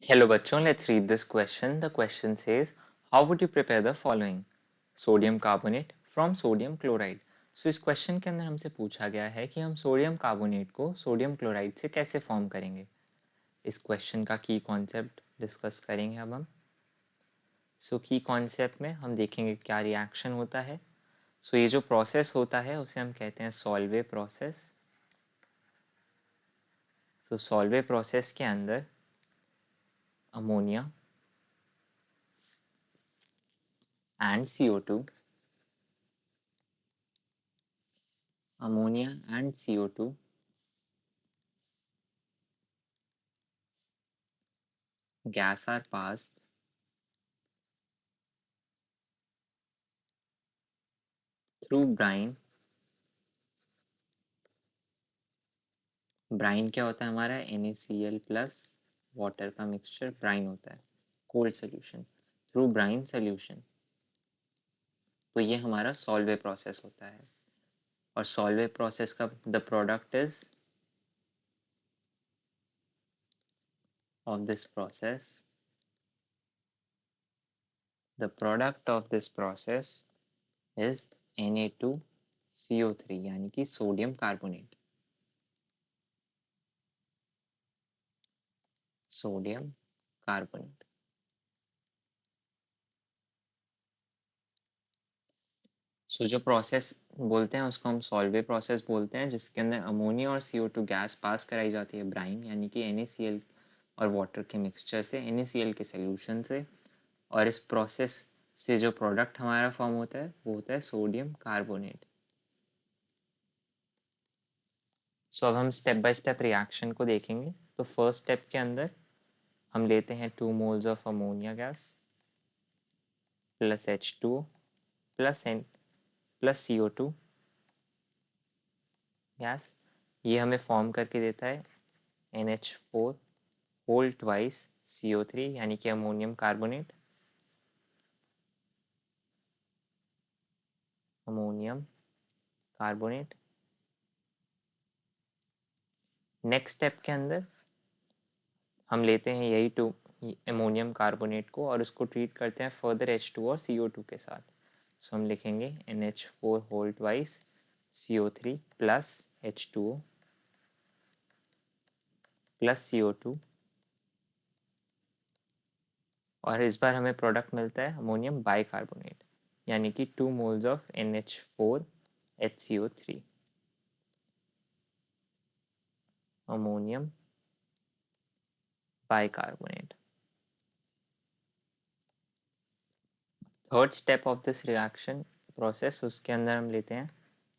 Hello बच्चों, let's read this question. The question says, how would you prepare the following? Sodium carbonate from sodium chloride. So इस question के अंदर हमसे पूछा गया है कि हम सोडियम कार्बोनेट को सोडियम क्लोराइड से कैसे फॉर्म करेंगे. इस question का की कॉन्सेप्ट डिस्कस करेंगे अब हम. सो की कॉन्सेप्ट में हम देखेंगे क्या रिएक्शन होता है. सो ये जो प्रोसेस होता है उसे हम कहते हैं सॉल्वे प्रोसेस. तो सॉल्वे प्रोसेस के अंदर ammonia and CO2 ammonia and CO2 gas are passed through brine. Brine क्या होता है हमारा NaCl प्लस वाटर का मिक्सचर ब्राइन होता है, cold solution. Through brine solution. तो ये हमारा सॉल्वे प्रोसेस होता है. और सॉल्वे प्रोसेस का the product is of this process the product of this process is Na2CO3 यानी कि sodium carbonate. Sodium carbonate. So जो प्रोसेस बोलते हैं उसको हम सॉल्वे प्रोसेस बोलते हैं, जिसके अंदर अमोनिया और CO2 गैस पास कराई जाती है ब्राइन यानी कि NaCl और वाटर के मिक्सचर से, NaCl के सोल्यूशन से. और इस प्रोसेस से जो प्रोडक्ट हमारा फॉर्म होता है वो होता है सोडियम कार्बोनेट. सो अब हम स्टेप बाय स्टेप रिएक्शन को देखेंगे. तो फर्स्ट स्टेप के अंदर हम लेते हैं 2 moles of ammonia gas plus H2 plus N plus CO2 gas. ये हमें फॉर्म करके देता है NH4 होल ट्वाइस CO3 यानी कि ammonium carbonate. Ammonium carbonate. Next step के अंदर हम लेते हैं यही टू अमोनियम कार्बोनेट को और उसको ट्रीट करते हैं फर्दर H2 और CO2 के साथ. सो हम लिखेंगे NH4 whole twice CO3 plus H2O plus CO2. और इस बार हमें प्रोडक्ट मिलता है अमोनियम बाइकार्बोनेट यानी कि 2 moles of NH4 HCO3. Ammonium bicarbonate. Third step of this reaction process, उसके अंदर हम लेते हैं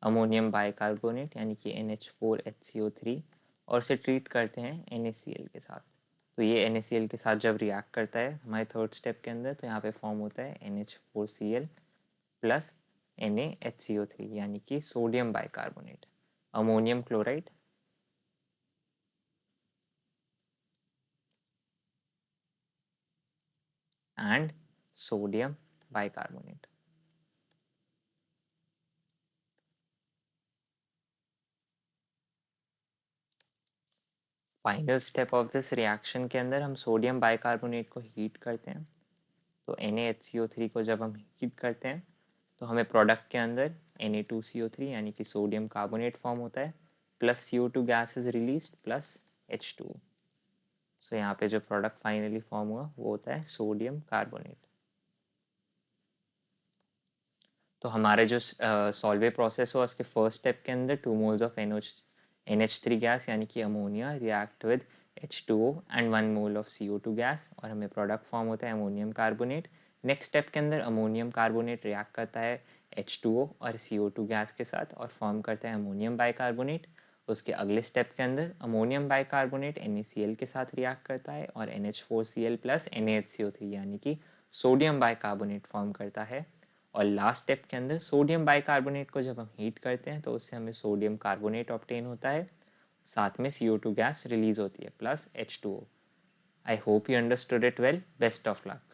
अमोनियम बाइकार्बोनेट यानी कि NH4HCO3 और इसे ट्रीट करते हैं NaCl के साथ. तो ये NaCl के साथ जब रिएक्ट करता है हमारे थर्ड स्टेप के अंदर तो यहाँ पे फॉर्म होता है NH4Cl प्लस NaHCO3 यानी कि sodium bicarbonate, ammonium chloride and sodium bicarbonate. Final step of this reaction के अंदर हम सोडियम बाइकार्बोनेट को हीट करते हैं. तो NaHCO3 को जब हम हीट करते हैं तो हमें प्रोडक्ट के अंदर Na2CO3 यानी कि सोडियम कार्बोनेट फॉर्म होता है plus CO2 gas is release plus H2O. सो यहाँ पे जो प्रोडक्ट फाइनली फॉर्म हुआ वो होता है सोडियम कार्बोनेट. तो हमारे जो सॉल्वे प्रोसेस हुआ उसके फर्स्ट स्टेप के अंदर 2 मोल्स ऑफ NH3 गैस यानी कि ammonia react with H2O and 1 mole of CO2 gas और हमें प्रोडक्ट फॉर्म होता है अमोनियम कार्बोनेट. नेक्स्ट स्टेप के अंदर अमोनियम कार्बोनेट रिएक्ट करता है H2O और CO2 गैस के साथ और फॉर्म करता है अमोनियम बाइकार्बोनेट. उसके अगले स्टेप के अंदर अमोनियम बाइकार्बोनेट NaCl के साथ रिएक्ट करता है और NH4Cl प्लस NaHCO3 यानी कि सोडियम बाइकार्बोनेट फॉर्म करता है. और लास्ट स्टेप के अंदर सोडियम बाइकार्बोनेट को जब हम हीट करते हैं तो उससे हमें सोडियम कार्बोनेट ऑब्टेन होता है, साथ में CO2 गैस रिलीज होती है plus H2O. I hope you understood it well. Best of luck.